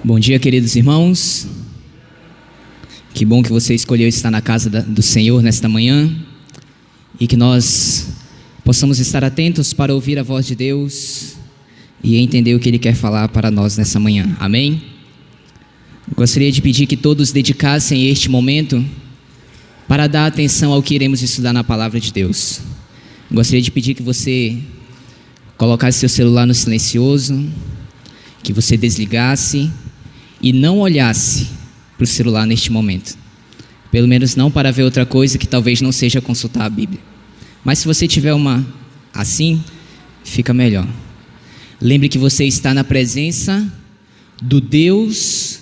Bom dia, queridos irmãos. Que bom que você escolheu estar na casa do Senhor nesta manhã e que nós possamos estar atentos para ouvir a voz de Deus e entender o que Ele quer falar para nós nessa manhã. Amém? Gostaria de pedir que todos dedicassem este momento para dar atenção ao que iremos estudar na palavra de Deus. Gostaria de pedir que você colocasse seu celular no silencioso, que você desligasse e não olhasse para o celular neste momento. Pelo menos não para ver outra coisa que talvez não seja consultar a Bíblia. Mas se você tiver uma assim, fica melhor. Lembre que você está na presença do Deus,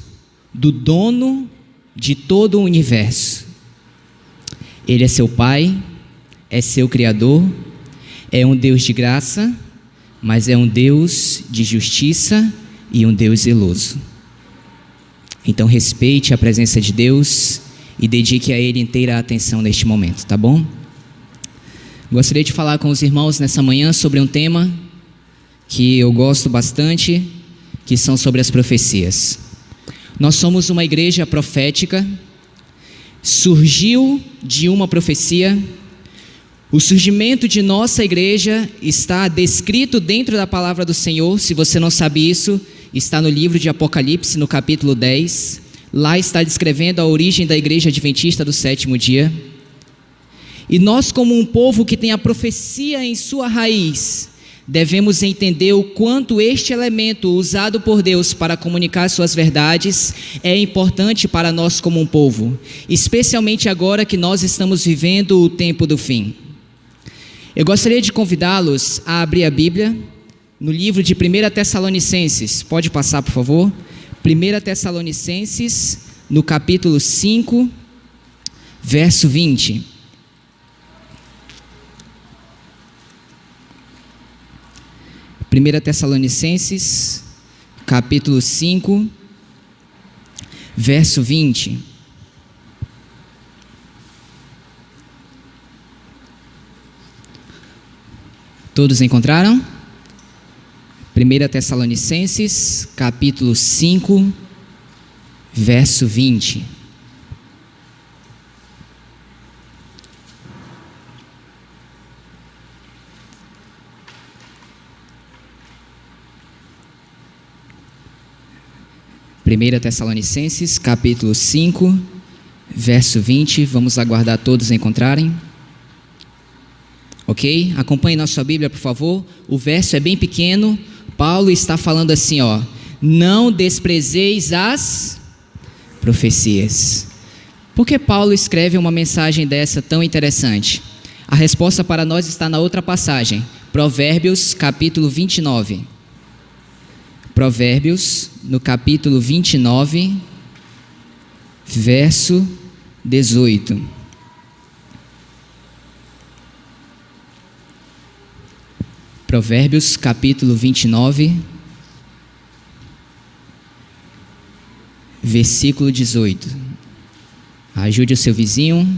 do dono de todo o universo. Ele é seu Pai, é seu Criador, é um Deus de graça, mas é um Deus de justiça e um Deus zeloso. Então respeite a presença de Deus e dedique a Ele inteira atenção neste momento, tá bom? Gostaria de falar com os irmãos nessa manhã sobre um tema que eu gosto bastante, que são sobre as profecias. Nós somos uma igreja profética, surgiu de uma profecia. O surgimento de nossa igreja está descrito dentro da palavra do Senhor. Se você não sabe isso, está no livro de Apocalipse, no capítulo 10. Lá está descrevendo a origem da igreja adventista do sétimo dia. E nós, como um povo que tem a profecia em sua raiz, devemos entender o quanto este elemento usado por Deus para comunicar suas verdades é importante para nós como um povo, especialmente agora que nós estamos vivendo o tempo do fim. Eu gostaria de convidá-los a abrir a Bíblia no livro de 1 Tessalonicenses. Pode passar, por favor? 1 Tessalonicenses, no capítulo 5, verso 20. 1 Tessalonicenses, capítulo 5, verso 20. Todos encontraram? 1 Tessalonicenses, capítulo 5, verso 20. Primeira Tessalonicenses, capítulo 5, verso 20. Vamos aguardar todos encontrarem. Ok? Acompanhe na sua Bíblia, por favor. O verso é bem pequeno. Paulo está falando assim, ó: não desprezeis as profecias. Por que Paulo escreve uma mensagem dessa tão interessante? A resposta para nós está na outra passagem, Provérbios, capítulo 29. Provérbios, no capítulo 29, verso 18. Provérbios, capítulo 29, versículo 18. Ajude o seu vizinho.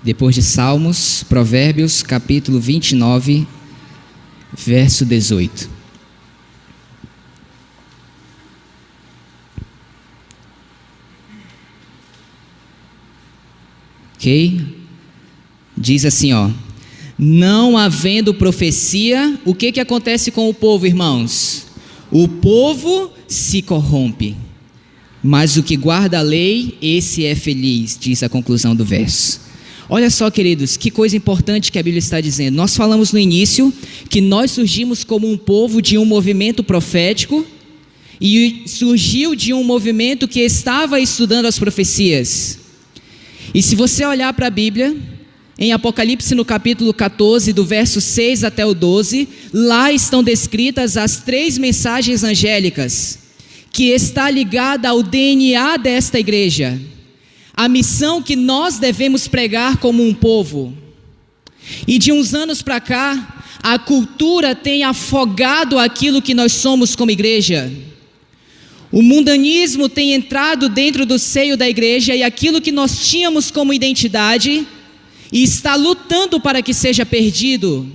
Depois de Salmos, Provérbios, capítulo 29, verso 18. Ok? Diz assim, ó: não havendo profecia, o que acontece com o povo, irmãos? O povo se corrompe, mas o que guarda a lei, esse é feliz, diz a conclusão do verso. Olha só, queridos, que coisa importante que a Bíblia está dizendo. Nós falamos no início que nós surgimos como um povo de um movimento profético e surgiu de um movimento que estava estudando as profecias. E se você olhar para a Bíblia, em Apocalipse, no capítulo 14, do verso 6 até o 12, lá estão descritas as 3 mensagens angélicas, que está ligada ao DNA desta igreja, a missão que nós devemos pregar como um povo. E de uns anos para cá, a cultura tem afogado aquilo que nós somos como igreja. O mundanismo tem entrado dentro do seio da igreja e aquilo que nós tínhamos como identidade e está lutando para que seja perdido.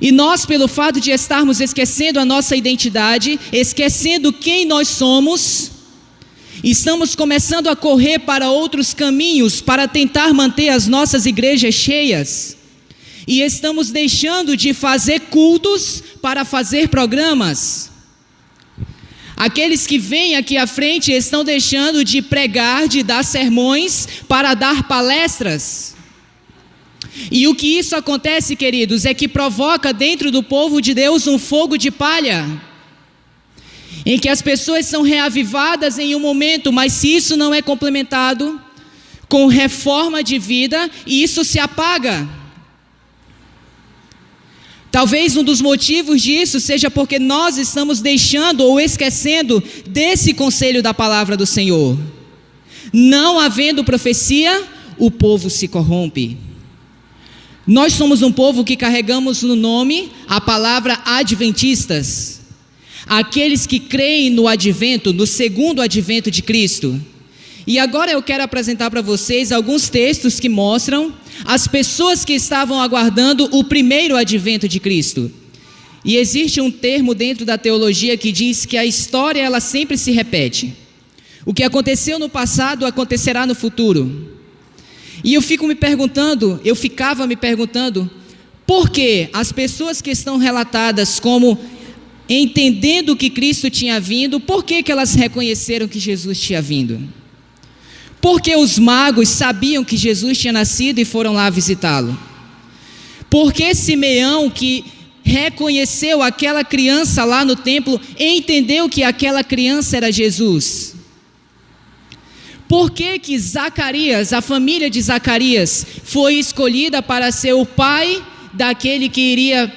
E nós, pelo fato de estarmos esquecendo a nossa identidade, esquecendo quem nós somos, estamos começando a correr para outros caminhos para tentar manter as nossas igrejas cheias. E estamos deixando de fazer cultos para fazer programas. Aqueles que vêm aqui à frente estão deixando de pregar, de dar sermões para dar palestras. E o que isso acontece, queridos, é que provoca dentro do povo de Deus um fogo de palha, em que as pessoas são reavivadas em um momento, mas se isso não é complementado com reforma de vida, isso se apaga. Talvez um dos motivos disso seja porque nós estamos deixando ou esquecendo desse conselho da palavra do Senhor. Não havendo profecia, o povo se corrompe. Nós somos um povo que carregamos no nome a palavra adventistas, aqueles que creem no advento, no segundo advento de Cristo. E agora eu quero apresentar para vocês alguns textos que mostram as pessoas que estavam aguardando o primeiro advento de Cristo. E existe um termo dentro da teologia que diz que a história ela sempre se repete. O que aconteceu no passado acontecerá no futuro. E eu ficava me perguntando, por que as pessoas que estão relatadas como entendendo que Cristo tinha vindo, por que elas reconheceram que Jesus tinha vindo? Porque os magos sabiam que Jesus tinha nascido e foram lá visitá-lo? Porque Simeão, que reconheceu aquela criança lá no templo, entendeu que aquela criança era Jesus? Por que Zacarias, a família de Zacarias, foi escolhida para ser o pai daquele que iria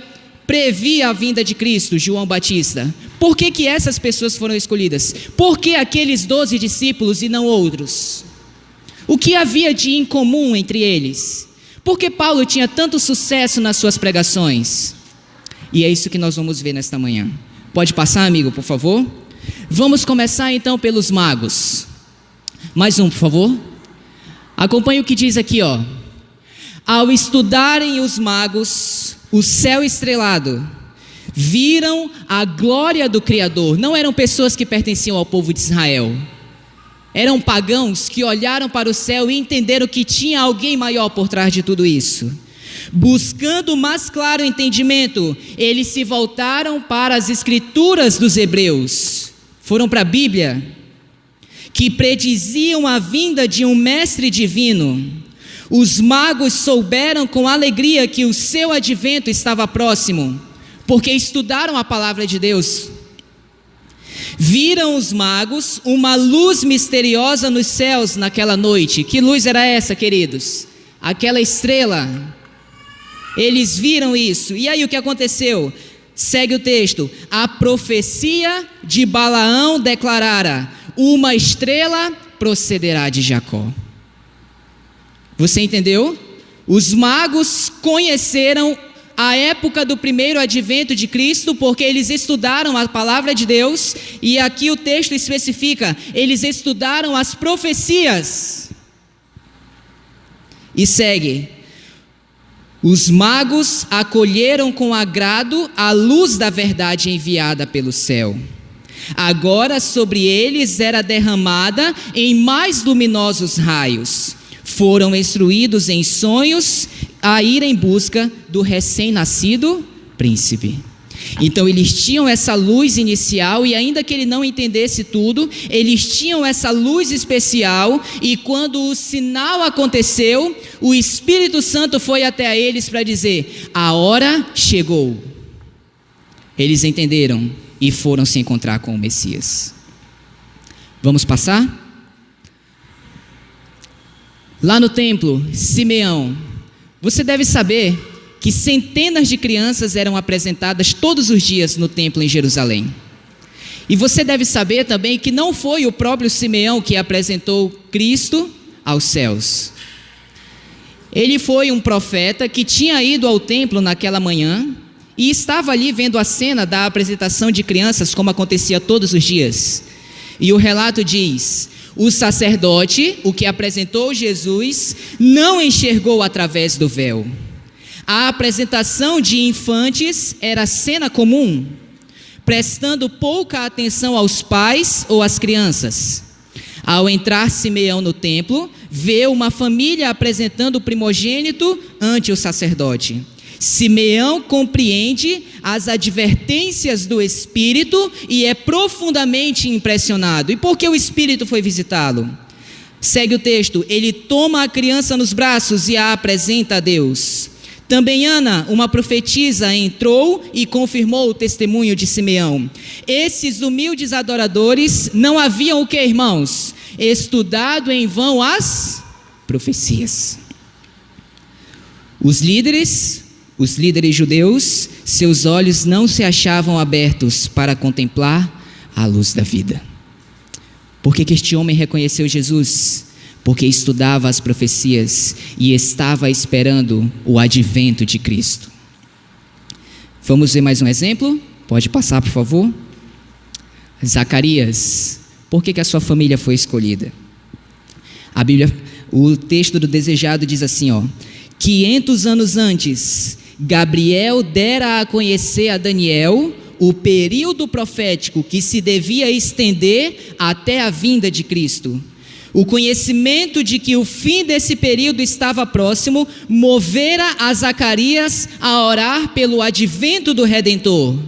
prever a vinda de Cristo, João Batista? Por que essas pessoas foram escolhidas? Por que aqueles 12 discípulos e não outros? O que havia de incomum entre eles? Por que Paulo tinha tanto sucesso nas suas pregações? E é isso que nós vamos ver nesta manhã. Pode passar, amigo, por favor? Vamos começar então pelos magos. Mais um, por favor. Acompanhe o que diz aqui, ó. Ao estudarem os magos o céu estrelado, viram a glória do Criador. Não eram pessoas que pertenciam ao povo de Israel. Eram pagãos que olharam para o céu e entenderam que tinha alguém maior por trás de tudo isso. Buscando mais claro entendimento, eles se voltaram para as escrituras dos hebreus. Foram para a Bíblia, que prediziam a vinda de um mestre divino. Os magos souberam com alegria que o seu advento estava próximo, porque estudaram a palavra de Deus. Viram os magos uma luz misteriosa nos céus naquela noite. Que luz era essa, queridos? Aquela estrela. Eles viram isso. E aí o que aconteceu? Segue o texto. A profecia de Balaão declarara: uma estrela procederá de Jacó. Você entendeu? Os magos conheceram a época do primeiro advento de Cristo, porque eles estudaram a palavra de Deus, e aqui o texto especifica, eles estudaram as profecias. E segue: os magos acolheram com agrado a luz da verdade enviada pelo céu. Agora sobre eles era derramada em mais luminosos raios. Foram instruídos em sonhos a ir em busca do recém-nascido príncipe. Então eles tinham essa luz inicial, e ainda que ele não entendesse tudo, eles tinham essa luz especial, e quando o sinal aconteceu, o Espírito Santo foi até eles para dizer: a hora chegou. Eles entenderam e foram se encontrar com o Messias. Vamos passar? Lá no templo, Simeão, você deve saber que centenas de crianças eram apresentadas todos os dias no templo em Jerusalém. E você deve saber também que não foi o próprio Simeão que apresentou Cristo aos céus. Ele foi um profeta que tinha ido ao templo naquela manhã e estava ali vendo a cena da apresentação de crianças, como acontecia todos os dias. E o relato diz: o sacerdote, o que apresentou Jesus, não enxergou através do véu. A apresentação de infantes era cena comum, prestando pouca atenção aos pais ou às crianças. Ao entrar Simeão no templo, vê uma família apresentando o primogênito ante o sacerdote. Simeão compreende as advertências do Espírito e é profundamente impressionado. E por que o Espírito foi visitá-lo? Segue o texto: ele toma a criança nos braços e a apresenta a Deus. Também Ana, uma profetisa, entrou e confirmou o testemunho de Simeão. Esses humildes adoradores não haviam o que, irmãos? Estudado em vão as profecias. Os líderes judeus, seus olhos não se achavam abertos para contemplar a luz da vida. Por que este homem reconheceu Jesus? Porque estudava as profecias e estava esperando o advento de Cristo. Vamos ver mais um exemplo? Pode passar, por favor. Zacarias. Por que a sua família foi escolhida? A Bíblia, o texto do desejado diz assim, 500 anos antes, Gabriel dera a conhecer a Daniel o período profético que se devia estender até a vinda de Cristo. O conhecimento de que o fim desse período estava próximo movera a Zacarias a orar pelo advento do Redentor.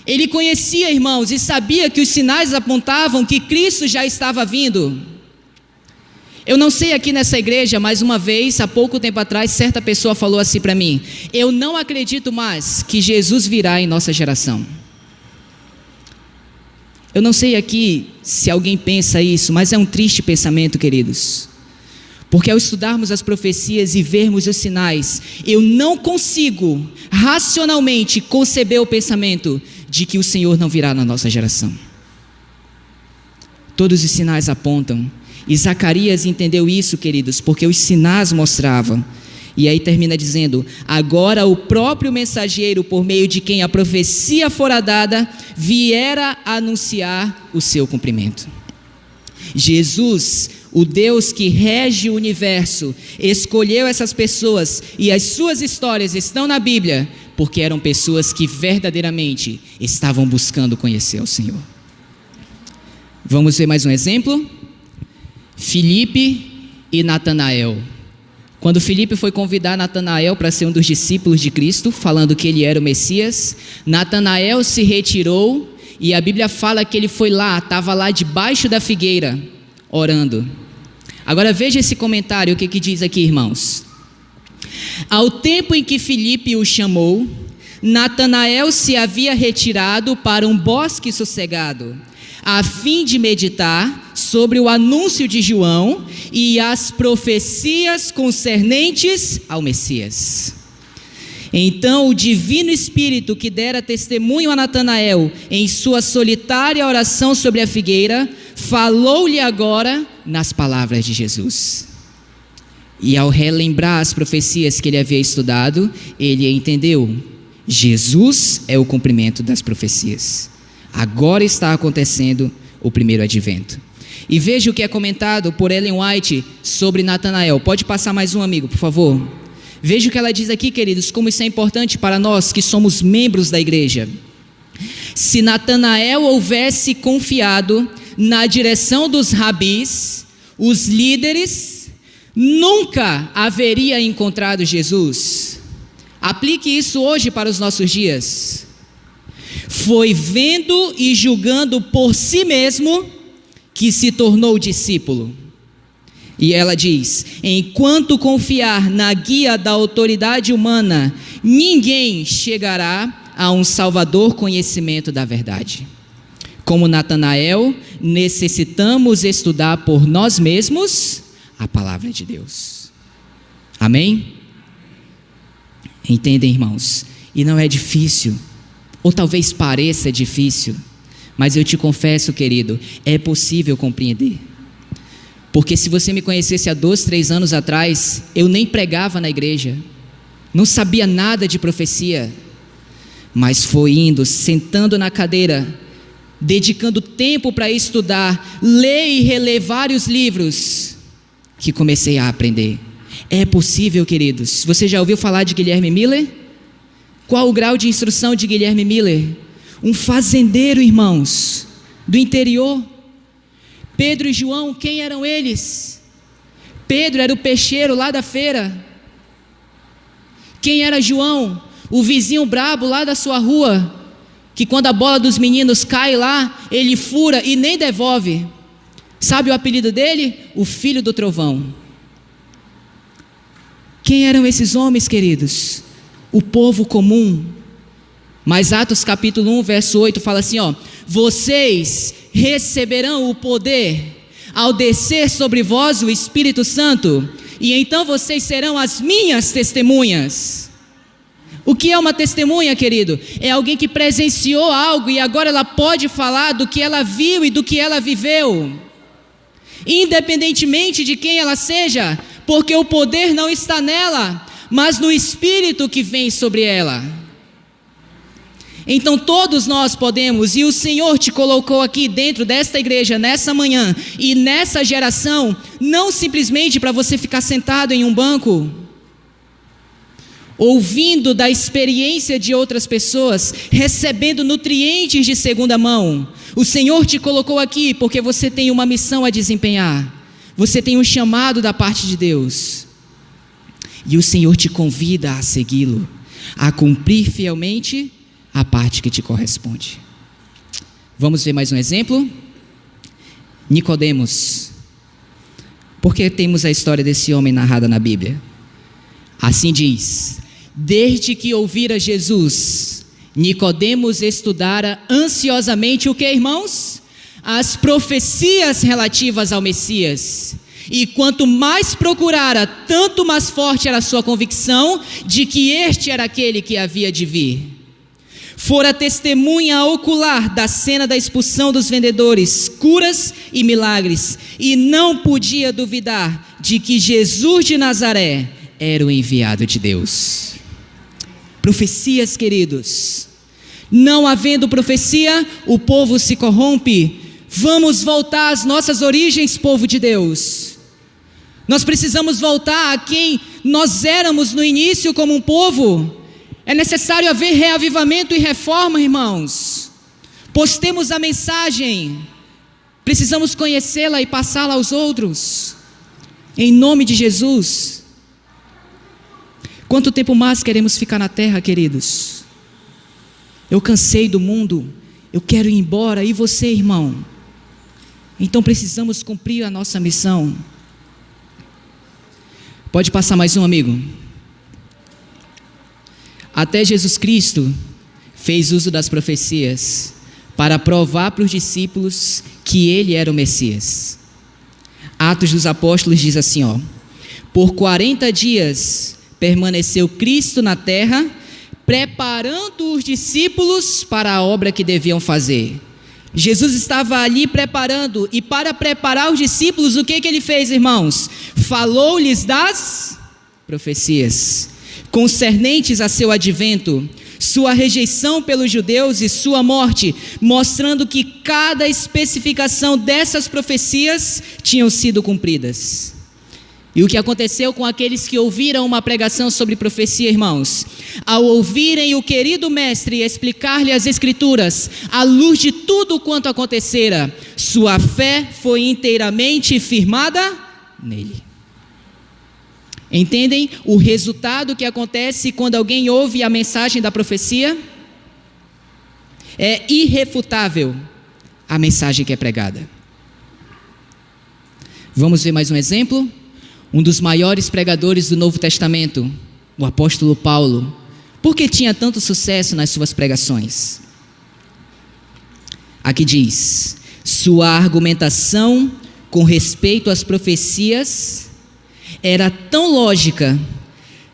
Ele conhecia, irmãos, e sabia que os sinais apontavam que Cristo já estava vindo. Eu não sei aqui nessa igreja, mas uma vez, há pouco tempo atrás, certa pessoa falou assim para mim: eu não acredito mais que Jesus virá em nossa geração. Eu não sei aqui se alguém pensa isso, mas é um triste pensamento, queridos. Porque ao estudarmos as profecias e vermos os sinais, eu não consigo racionalmente conceber o pensamento de que o Senhor não virá na nossa geração. Todos os sinais apontam. E Zacarias entendeu isso, queridos, porque os sinais mostravam. E aí termina dizendo: agora o próprio mensageiro, por meio de quem a profecia fora dada, viera anunciar o seu cumprimento. Jesus, o Deus que rege o universo, escolheu essas pessoas, e as suas histórias estão na Bíblia, porque eram pessoas que verdadeiramente estavam buscando conhecer o Senhor. Vamos ver mais um exemplo? Filipe e Natanael. Quando Filipe foi convidar Natanael para ser um dos discípulos de Cristo, falando que ele era o Messias, Natanael se retirou e a Bíblia fala que ele foi lá, estava lá debaixo da figueira, orando. Agora veja esse comentário, o que diz aqui, irmãos. Ao tempo em que Filipe o chamou, Natanael se havia retirado para um bosque sossegado, a fim de meditar sobre o anúncio de João e as profecias concernentes ao Messias. Então o Divino Espírito, que dera testemunho a Natanael em sua solitária oração sobre a figueira, falou-lhe agora nas palavras de Jesus. E ao relembrar as profecias que ele havia estudado, ele entendeu: Jesus é o cumprimento das profecias. Agora está acontecendo o primeiro advento. E veja o que é comentado por Ellen White sobre Natanael. Pode passar mais um, amigo, por favor. Veja o que ela diz aqui, queridos, como isso é importante para nós que somos membros da igreja. Se Natanael houvesse confiado na direção dos rabis, os líderes, nunca haveria encontrado Jesus. Aplique isso hoje para os nossos dias. Foi vendo e julgando por si mesmo que se tornou discípulo. E ela diz: enquanto confiar na guia da autoridade humana, ninguém chegará a um salvador conhecimento da verdade. Como Natanael, necessitamos estudar por nós mesmos a palavra de Deus. Amém? Entendem, irmãos? E não é difícil, ou talvez pareça difícil, mas eu te confesso, querido, é possível compreender. Porque se você me conhecesse há 2, 3 anos atrás, eu nem pregava na igreja, não sabia nada de profecia, mas foi indo, sentando na cadeira, dedicando tempo para estudar, ler e reler vários livros, que comecei a aprender. É possível, queridos. Você já ouviu falar de Guilherme Miller? Qual o grau de instrução de Guilherme Miller? Um fazendeiro, irmãos, do interior. Pedro e João, quem eram eles? Pedro era o peixeiro lá da feira. Quem era João? O vizinho brabo lá da sua rua, que quando a bola dos meninos cai lá, ele fura e nem devolve. Sabe o apelido dele? O filho do trovão. Quem eram esses homens, queridos? O povo comum. Mas Atos capítulo 1, verso 8 fala assim, vocês receberão o poder ao descer sobre vós o Espírito Santo, e então vocês serão as minhas testemunhas. O que é uma testemunha, querido? É alguém que presenciou algo e agora ela pode falar do que ela viu e do que ela viveu, independentemente de quem ela seja, porque o poder não está nela, mas no Espírito que vem sobre ela. Então todos nós podemos, e o Senhor te colocou aqui dentro desta igreja, nessa manhã, e nessa geração, não simplesmente para você ficar sentado em um banco, ouvindo da experiência de outras pessoas, recebendo nutrientes de segunda mão. O Senhor te colocou aqui porque você tem uma missão a desempenhar, você tem um chamado da parte de Deus, e o Senhor te convida a segui-lo, a cumprir fielmente a parte que te corresponde. Vamos ver mais um exemplo? Nicodemos. Por que temos a história desse homem narrada na Bíblia? Assim diz: desde que ouvira Jesus, Nicodemos estudara ansiosamente o que, irmãos? As profecias relativas ao Messias. E quanto mais procurara, tanto mais forte era a sua convicção de que este era aquele que havia de vir. Fora testemunha ocular da cena da expulsão dos vendedores, curas e milagres, e não podia duvidar de que Jesus de Nazaré era o enviado de Deus. Profecias, queridos. Não havendo profecia, o povo se corrompe. Vamos voltar às nossas origens, povo de Deus. Nós precisamos voltar a quem nós éramos no início como um povo. É necessário haver reavivamento e reforma, irmãos. Postemos a mensagem, precisamos conhecê-la e passá-la aos outros, em nome de Jesus. Quanto tempo mais queremos ficar na terra, queridos? Eu cansei do mundo, eu quero ir embora, e você, irmão? Então precisamos cumprir a nossa missão. Pode passar mais um, amigo. Até Jesus Cristo fez uso das profecias para provar para os discípulos que ele era o Messias. Atos dos Apóstolos diz assim, por 40 dias permaneceu Cristo na terra, preparando os discípulos para a obra que deviam fazer. Jesus estava ali preparando, e para preparar os discípulos, o que ele fez, irmãos? Falou-lhes das profecias concernentes a seu advento, sua rejeição pelos judeus e sua morte, mostrando que cada especificação dessas profecias tinham sido cumpridas. E o que aconteceu com aqueles que ouviram uma pregação sobre profecia, irmãos? Ao ouvirem o querido mestre explicar-lhe as escrituras, à luz de tudo quanto acontecera, sua fé foi inteiramente firmada nele. Entendem o resultado que acontece quando alguém ouve a mensagem da profecia? É irrefutável a mensagem que é pregada. Vamos ver mais um exemplo? Um dos maiores pregadores do Novo Testamento, o apóstolo Paulo. Por que tinha tanto sucesso nas suas pregações? Aqui diz: sua argumentação com respeito às profecias era tão lógica,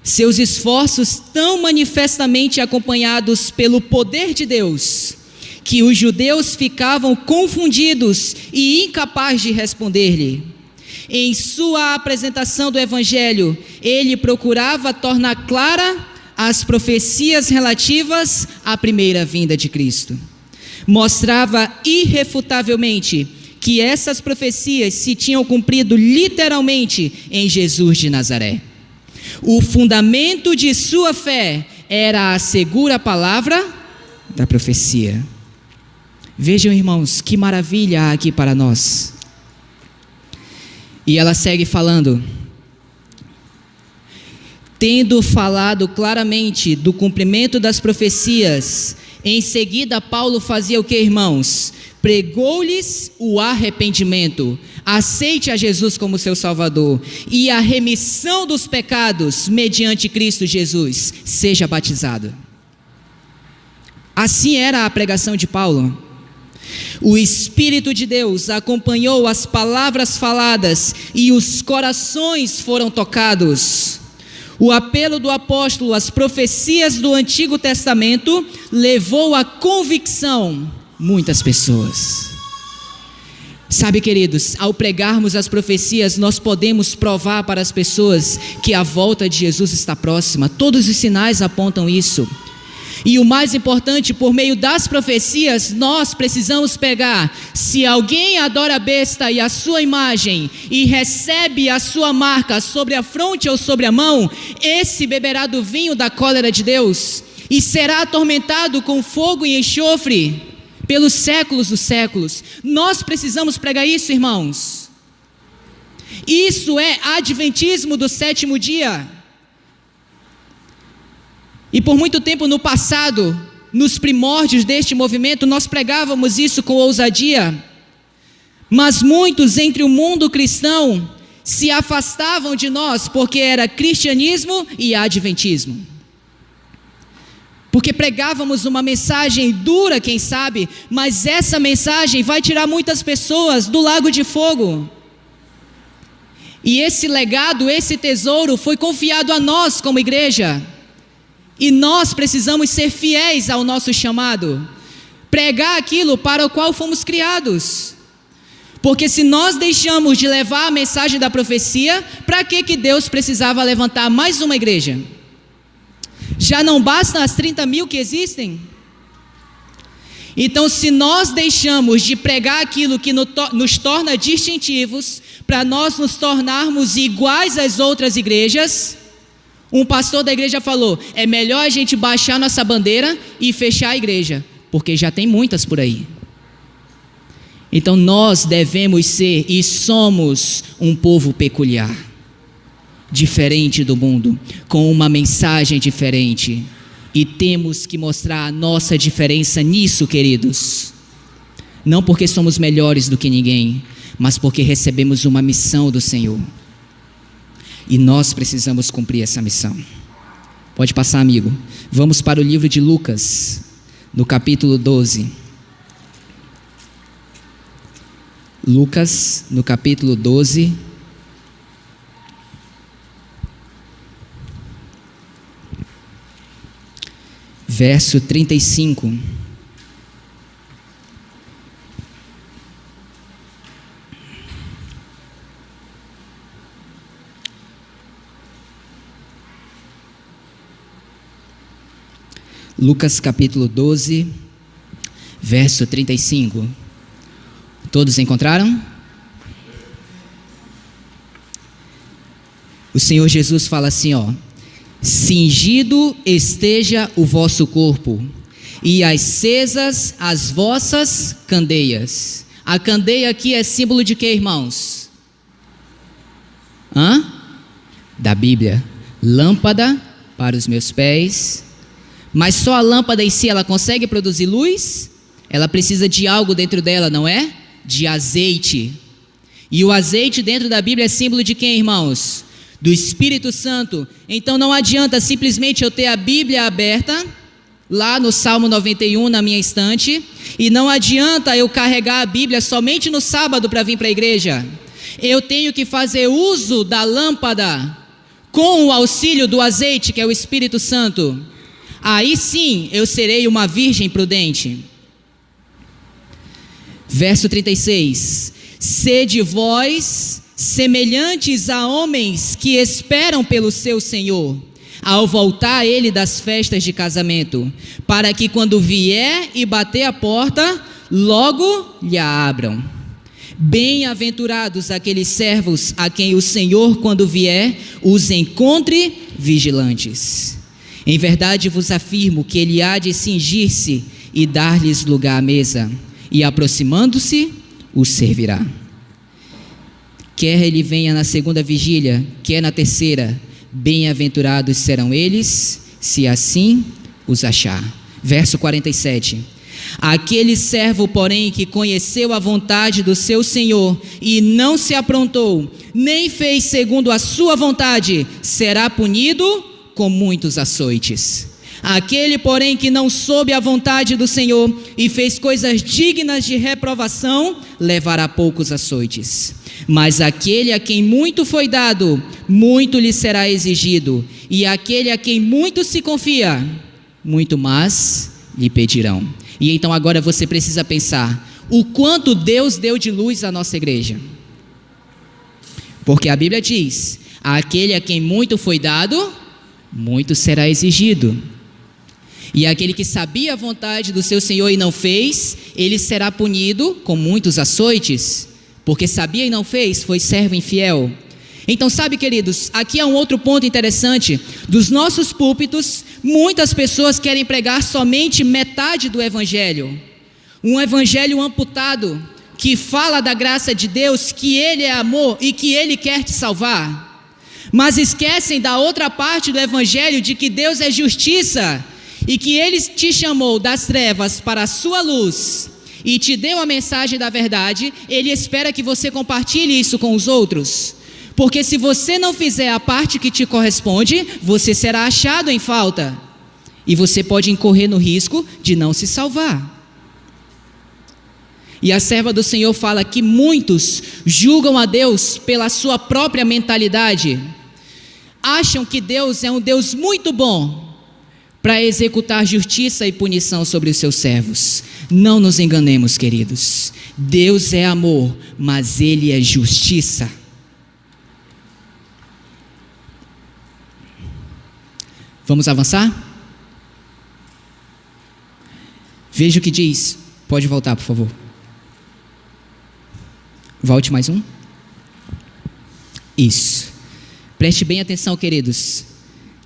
seus esforços tão manifestamente acompanhados pelo poder de Deus, que os judeus ficavam confundidos e incapazes de responder-lhe. Em sua apresentação do Evangelho, ele procurava tornar clara as profecias relativas à primeira vinda de Cristo. Mostrava irrefutavelmente que essas profecias se tinham cumprido literalmente em Jesus de Nazaré. O fundamento de sua fé era a segura palavra da profecia. Vejam, irmãos, que maravilha há aqui para nós. E ela segue falando: tendo falado claramente do cumprimento das profecias, em seguida Paulo fazia o que, irmãos? Pregou-lhes o arrependimento, aceite a Jesus como seu Salvador, e a remissão dos pecados mediante Cristo Jesus, seja batizado. Assim era a pregação de Paulo. O Espírito de Deus acompanhou as palavras faladas e os corações foram tocados. O apelo do apóstolo às profecias do Antigo Testamento levou à convicção muitas pessoas. Sabe, queridos, ao pregarmos as profecias, nós podemos provar para as pessoas que a volta de Jesus está próxima. Todos os sinais apontam isso. E o mais importante, por meio das profecias, nós precisamos pegar: se alguém adora a besta e a sua imagem, e recebe a sua marca sobre a fronte ou sobre a mão, esse beberá do vinho da cólera de Deus, e será atormentado com fogo e enxofre pelos séculos dos séculos. Nós precisamos pregar isso, irmãos. Isso é adventismo do sétimo dia. E por muito tempo no passado, nos primórdios deste movimento, nós pregávamos isso com ousadia, mas muitos entre o mundo cristão se afastavam de nós, porque era cristianismo e adventismo, porque pregávamos uma mensagem dura, quem sabe, mas essa mensagem vai tirar muitas pessoas do lago de fogo. E esse legado, esse tesouro foi confiado a nós como igreja. E nós precisamos ser fiéis ao nosso chamado, pregar aquilo para o qual fomos criados. Porque se nós deixamos de levar a mensagem da profecia, para que Deus precisava levantar mais uma igreja? Já não bastam as 30 mil que existem? Então, se nós deixamos de pregar aquilo que nos torna distintivos, para nós nos tornarmos iguais às outras igrejas, um pastor da igreja falou: é melhor a gente baixar nossa bandeira e fechar a igreja, porque já tem muitas por aí. Então nós devemos ser e somos um povo peculiar, diferente do mundo, com uma mensagem diferente, e temos que mostrar a nossa diferença nisso, queridos. Não porque somos melhores do que ninguém, mas porque recebemos uma missão do Senhor. E nós precisamos cumprir essa missão. Pode passar, amigo. Vamos para o livro de Lucas, no capítulo 12. Lucas, no capítulo 12. Verso 35. Lucas capítulo 12, verso 35. Todos encontraram? O Senhor Jesus fala assim, ó: cingido esteja o vosso corpo, e acesas as vossas candeias. A candeia aqui é símbolo de quê, irmãos? Da Bíblia. Lâmpada para os meus pés. Mas só a lâmpada em si, ela consegue produzir luz? Ela precisa de algo dentro dela, não é? De azeite. E o azeite dentro da Bíblia é símbolo de quem, irmãos? Do Espírito Santo. Então não adianta simplesmente eu ter a Bíblia aberta, lá no Salmo 91 na minha estante, e não adianta eu carregar a Bíblia somente no sábado para vir para a igreja. Eu tenho que fazer uso da lâmpada com o auxílio do azeite, que é o Espírito Santo. Aí sim eu serei uma virgem prudente. Verso 36. Sede vós semelhantes a homens que esperam pelo seu Senhor, ao voltar ele das festas de casamento, para que quando vier e bater a porta, logo lhe abram. Bem-aventurados aqueles servos a quem o Senhor, quando vier, os encontre vigilantes. Em verdade vos afirmo que ele há de cingir-se e dar-lhes lugar à mesa, e aproximando-se, os servirá. Quer ele venha na segunda vigília, quer na terceira, bem-aventurados serão eles, se assim os achar. Verso 47. Aquele servo, porém, que conheceu a vontade do seu Senhor e não se aprontou, nem fez segundo a sua vontade, será punido com muitos açoites. Aquele, porém, que não soube a vontade do Senhor e fez coisas dignas de reprovação, levará poucos açoites. Mas aquele a quem muito foi dado, muito lhe será exigido, e aquele a quem muito se confia, muito mais lhe pedirão. E então agora você precisa pensar, o quanto Deus deu de luz à nossa igreja. Porque a Bíblia diz, aquele a quem muito foi dado, muito será exigido. E aquele que sabia a vontade do seu Senhor e não fez, ele será punido com muitos açoites, porque sabia e não fez, foi servo infiel. Então sabe, queridos, aqui há um outro ponto interessante. Dos nossos púlpitos, muitas pessoas querem pregar somente metade do evangelho. Um evangelho amputado, que fala da graça de Deus, que Ele é amor e que Ele quer te salvar. Mas esquecem da outra parte do evangelho, de que Deus é justiça e que Ele te chamou das trevas para a sua luz e te deu a mensagem da verdade. Ele espera que você compartilhe isso com os outros. Porque se você não fizer a parte que te corresponde, você será achado em falta. E você pode incorrer no risco de não se salvar. E a serva do Senhor fala que muitos julgam a Deus pela sua própria mentalidade. Acham que Deus é um Deus muito bom para executar justiça e punição sobre os seus servos. Não nos enganemos, queridos. Deus é amor, mas Ele é justiça. Vamos avançar? Veja o que diz. Pode voltar, por favor. Volte mais um. Isso. Preste bem atenção, queridos,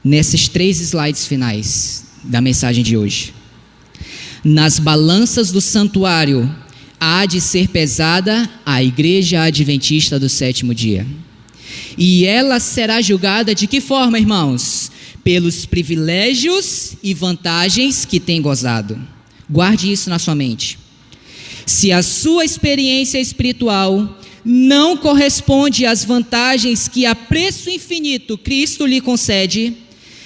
nesses 3 slides finais da mensagem de hoje. Nas balanças do santuário há de ser pesada a igreja adventista do 7º dia. E ela será julgada de que forma, irmãos? Pelos privilégios e vantagens que tem gozado. Guarde isso na sua mente. Se a sua experiência espiritual não corresponde às vantagens que a preço infinito Cristo lhe concede,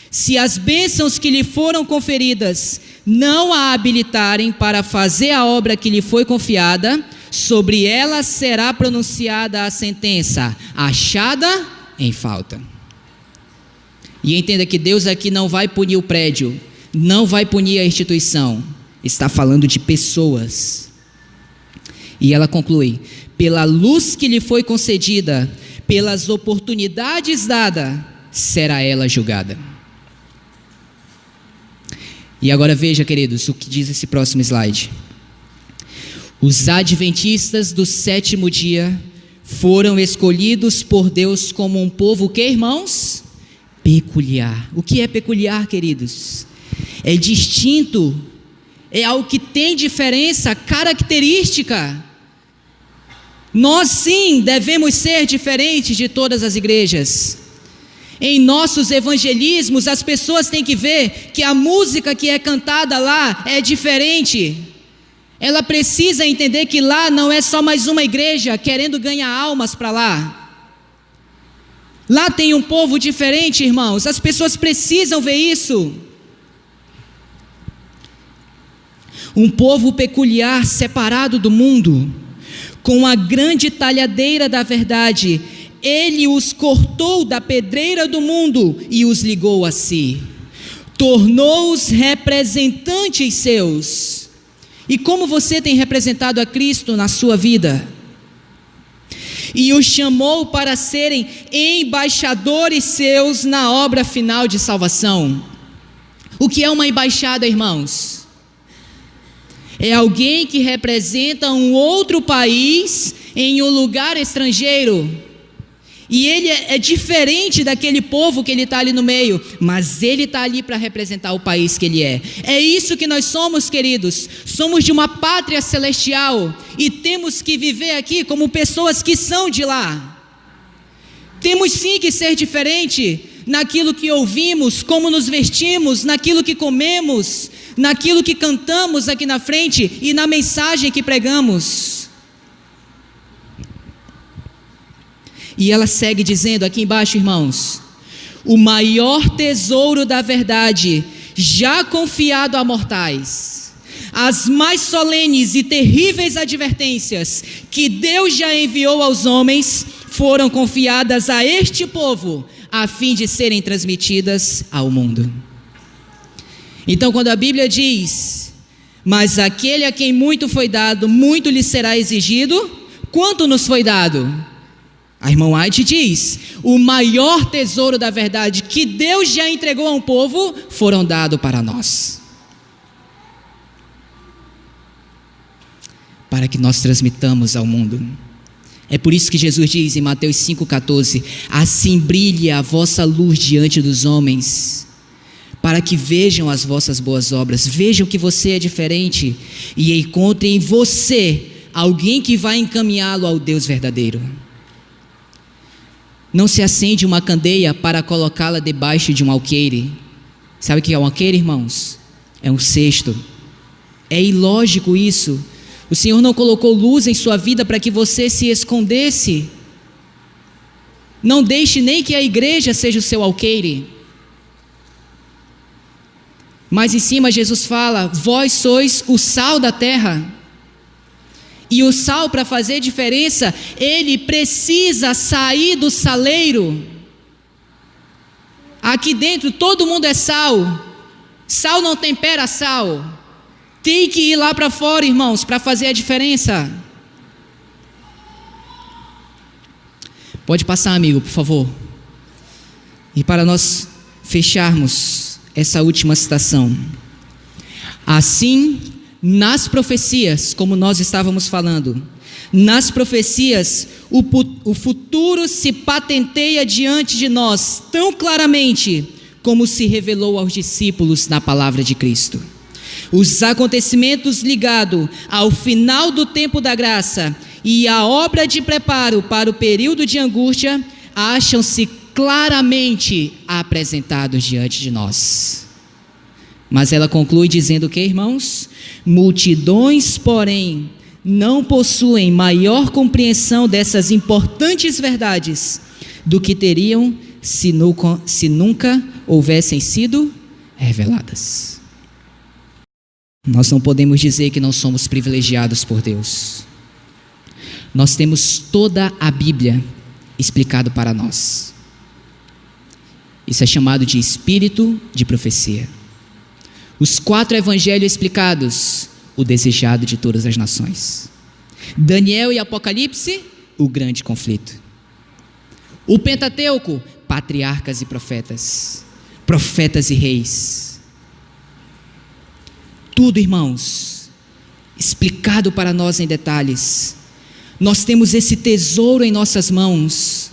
se as bênçãos que lhe foram conferidas não a habilitarem para fazer a obra que lhe foi confiada, sobre ela será pronunciada a sentença, achada em falta. E entenda que Deus aqui não vai punir o prédio, não vai punir a instituição, está falando de pessoas. E ela conclui, pela luz que lhe foi concedida, pelas oportunidades dadas, será ela julgada. E agora veja, queridos, o que diz esse próximo slide. Os adventistas do 7º dia foram escolhidos por Deus como um povo, o que, irmãos? Peculiar. O que é peculiar, queridos? É distinto, é algo que tem diferença, característica. Nós sim devemos ser diferentes de todas as igrejas. Em nossos evangelismos, as pessoas têm que ver que a música que é cantada lá é diferente. Ela precisa entender que lá não é só mais uma igreja querendo ganhar almas para lá. Lá tem um povo diferente, irmãos. As pessoas precisam ver isso. Um povo peculiar, separado do mundo, com a grande talhadeira da verdade. Ele os cortou da pedreira do mundo e os ligou a si. Tornou-os representantes seus. E como você tem representado a Cristo na sua vida? E os chamou para serem embaixadores seus na obra final de salvação. O que é uma embaixada, irmãos? É alguém que representa um outro país em um lugar estrangeiro. E ele é diferente daquele povo que ele está ali no meio, mas ele está ali para representar o país que ele é. É isso que nós somos, queridos. Somos de uma pátria celestial e temos que viver aqui como pessoas que são de lá. Temos sim que ser diferente naquilo que ouvimos, como nos vestimos, naquilo que comemos, naquilo que cantamos aqui na frente e na mensagem que pregamos. E ela segue dizendo aqui embaixo, irmãos: o maior tesouro da verdade já confiado a mortais, as mais solenes e terríveis advertências que Deus já enviou aos homens foram confiadas a este povo, a fim de serem transmitidas ao mundo. Então, quando a Bíblia diz: mas aquele a quem muito foi dado, muito lhe será exigido, quanto nos foi dado? A irmã White diz: o maior tesouro da verdade que Deus já entregou a um povo, foram dados para nós, para que nós transmitamos ao mundo. É por isso que Jesus diz em Mateus 5,14: assim brilhe a vossa luz diante dos homens, para que vejam as vossas boas obras, vejam que você é diferente e encontrem em você alguém que vai encaminhá-lo ao Deus verdadeiro. Não se acende uma candeia para colocá-la debaixo de um alqueire. Sabe o que é um alqueire, irmãos? É um cesto. É ilógico isso. O Senhor não colocou luz em sua vida para que você se escondesse. Não deixe nem que a igreja seja o seu alqueire. Mas em cima Jesus fala: vós sois o sal da terra. E o sal, para fazer diferença, ele precisa sair do saleiro. Aqui dentro todo mundo é sal. Sal não tempera sal. Tem que ir lá para fora, irmãos, para fazer a diferença. Pode passar, amigo, por favor. E para nós fecharmos essa última citação: assim, nas profecias, como nós estávamos falando, nas profecias, o futuro se patenteia diante de nós tão claramente como se revelou aos discípulos na palavra de Cristo. Os acontecimentos ligados ao final do tempo da graça e a obra de preparo para o período de angústia acham-se claramente apresentados diante de nós. Mas ela conclui dizendo que, irmãos, multidões, porém, não possuem maior compreensão dessas importantes verdades do que teriam se nunca houvessem sido reveladas. Nós não podemos dizer que não somos privilegiados por Deus. Nós temos toda a Bíblia explicado para nós. Isso é chamado de espírito de profecia. Os 4 evangelhos explicados, o desejado de todas as nações. Daniel e Apocalipse, o grande conflito. O Pentateuco, patriarcas e profetas, profetas e reis. Tudo, irmãos, explicado para nós em detalhes. Nós temos esse tesouro em nossas mãos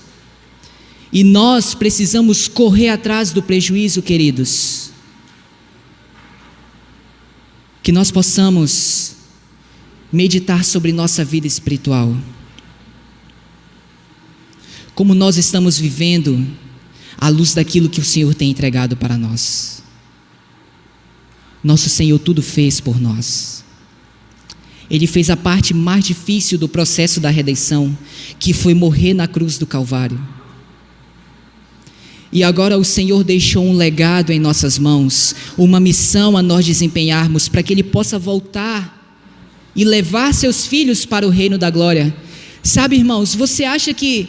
e nós precisamos correr atrás do prejuízo, queridos. Que nós possamos meditar sobre nossa vida espiritual. Como nós estamos vivendo à luz daquilo que o Senhor tem entregado para nós. Nosso Senhor tudo fez por nós. Ele fez a parte mais difícil do processo da redenção, que foi morrer na cruz do Calvário. E agora o Senhor deixou um legado em nossas mãos, uma missão a nós desempenharmos, para que Ele possa voltar e levar seus filhos para o reino da glória. Sabe, irmãos, você acha que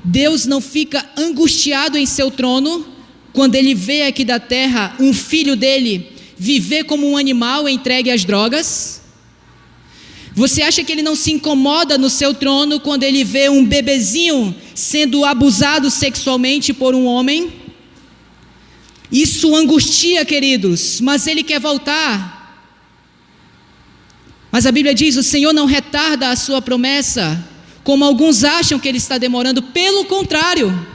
Deus não fica angustiado em seu trono, quando Ele vê aqui da terra um filho dele viver como um animal entregue às drogas? Você acha que Ele não se incomoda no seu trono quando Ele vê um bebezinho sendo abusado sexualmente por um homem? Isso angustia, queridos, mas Ele quer voltar. Mas a Bíblia diz: o Senhor não retarda a sua promessa, como alguns acham que Ele está demorando. Pelo contrário,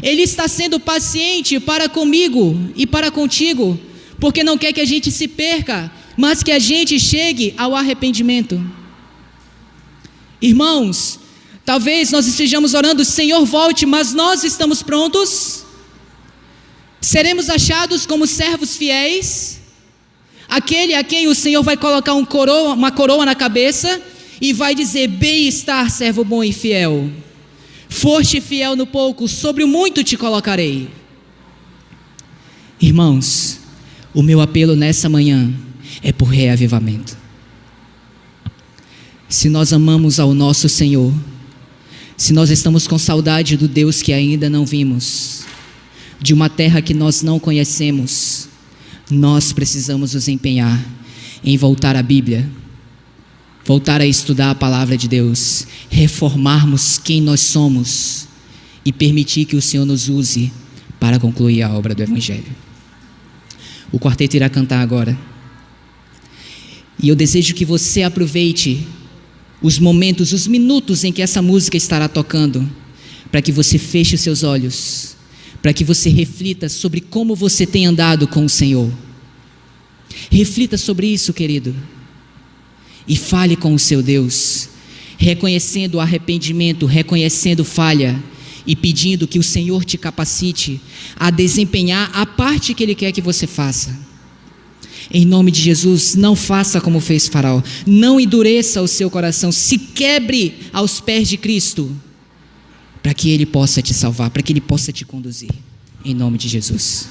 Ele está sendo paciente para comigo e para contigo, porque não quer que a gente se perca, mas que a gente chegue ao arrependimento. Irmãos, talvez nós estejamos orando: Senhor, volte, mas nós estamos prontos? Seremos achados como servos fiéis? Aquele a quem o Senhor vai colocar uma coroa na cabeça e vai dizer: bem-estar, servo bom e fiel. Foste fiel no pouco, sobre o muito te colocarei. Irmãos, o meu apelo nessa manhã é por reavivamento. Se nós amamos ao nosso Senhor, se nós estamos com saudade do Deus que ainda não vimos, de uma terra que nós não conhecemos, nós precisamos nos empenhar em voltar à Bíblia, voltar a estudar a palavra de Deus, reformarmos quem nós somos e permitir que o Senhor nos use para concluir a obra do Evangelho. O quarteto irá cantar agora, e eu desejo que você aproveite os momentos, os minutos em que essa música estará tocando, para que você feche os seus olhos, para que você reflita sobre como você tem andado com o Senhor. Reflita sobre isso, querido, e fale com o seu Deus, reconhecendo o arrependimento, reconhecendo falha e pedindo que o Senhor te capacite a desempenhar a parte que Ele quer que você faça. Em nome de Jesus, não faça como fez Faraó, não endureça o seu coração, se quebre aos pés de Cristo, para que Ele possa te salvar, para que Ele possa te conduzir, em nome de Jesus.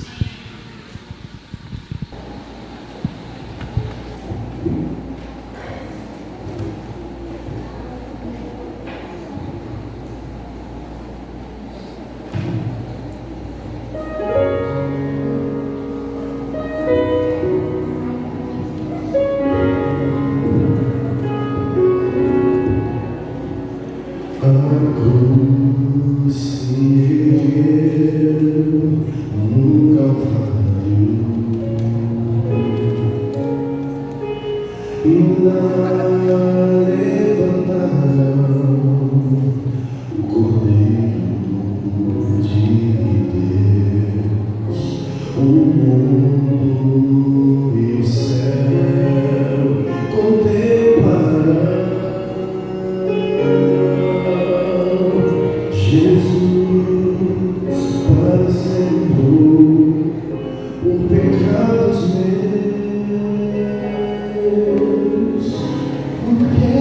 Porque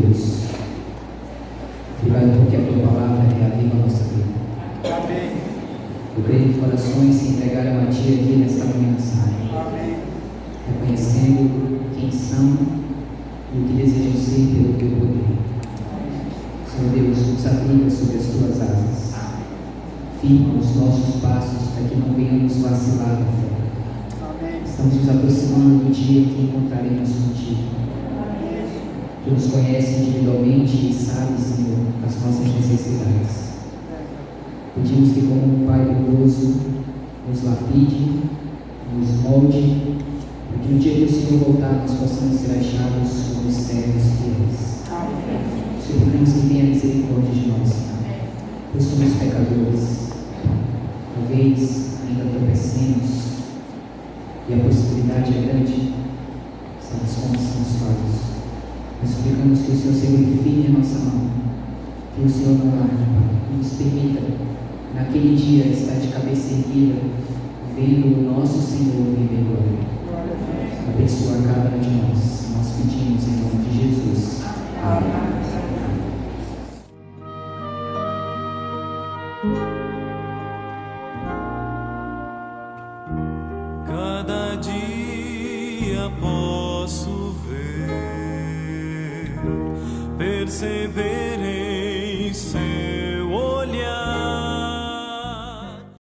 Deus. Obrigado porque a tua palavra reaviva a nossa vida. Amém. Eu creio que corações se entregaram a ti aqui nesta manhã, Senhor. Amém. Reconhecendo quem são e o que desejam ser pelo teu poder. Senhor Deus, nos abriga sobre as tuas asas. Firma os nossos passos para que não venhamos vacilar da fé. Amém. Estamos nos aproximando do dia que encontraremos contigo. Tu nos conheces individualmente e sabes, Senhor, as nossas necessidades. Pedimos que, como um Pai amoroso, nos lapide, nos molde, para que no dia que o Senhor voltar nós possamos ser achados como servos fiéis. Suplicamos que tenha misericórdia de nós, Senhor, pois somos pecadores. Talvez ainda tropecemos e a possibilidade é grande, sabes como somos falhos. Nós suplicamos que o Senhor segure firme a nossa mão, que o Senhor não largue, Pai, e nos permita, naquele dia, estar de cabeça erguida, vendo o nosso Senhor viver em glória. Abençoa cada um de nós. Nós pedimos em nome de Jesus. Amém. Cada dia posso ver, perceber